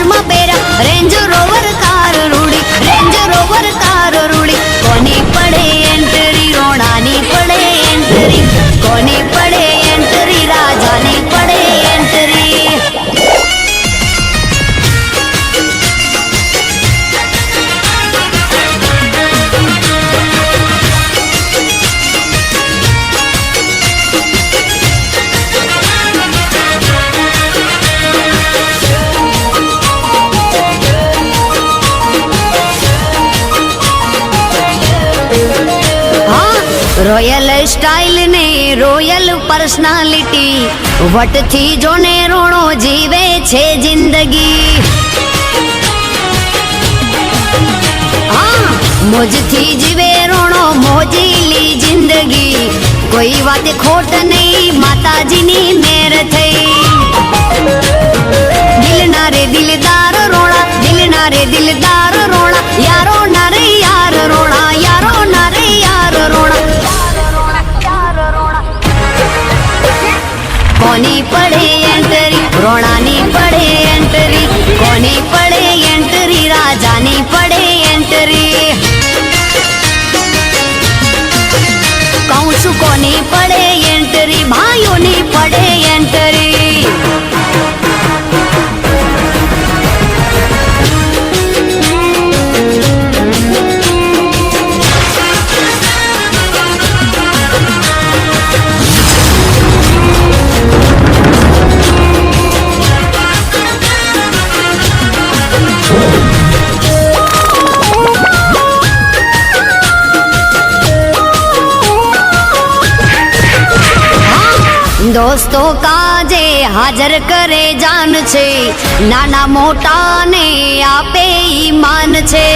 વચમાં para range rover car રૂડી, range rover car રૂડી. કોની પડે એન્ટ્રી રોણાની પડે એન્ટ્રી, કોની પડે એન્ટ્રી રાજાની પડે એન્ટ્રી. રોયલ સ્ટાઇલ ને રોયલ પર્સનાલિટી, વટથી જોને રોણો જીવે છે જિંદગી. મોજથી જીવે રોણો મોજીલી જિંદગી, કોઈ વાતે ખોટ નહીં માતાજીની મેર થઈ. દિલના રે દિલદાર રોણા, દિલના રે દિલદાર રોણા, યારો ના રે યાર રોણા, યારો ના રે યાર રોણા. કોની પડે એન્ટ્રી રોણાની પડે એન્ટ્રી, કોની પડે એન્ટ્રી રાજાની પડે એન્ટ્રી. કહું છું કોની પડે એન્ટ્રી, ભાઈઓની પડે એન્ટ્રી. દોસ્તો કાજે હાજર કરે જાન છે, નાના મોટા ને આપે ઈમાન છે.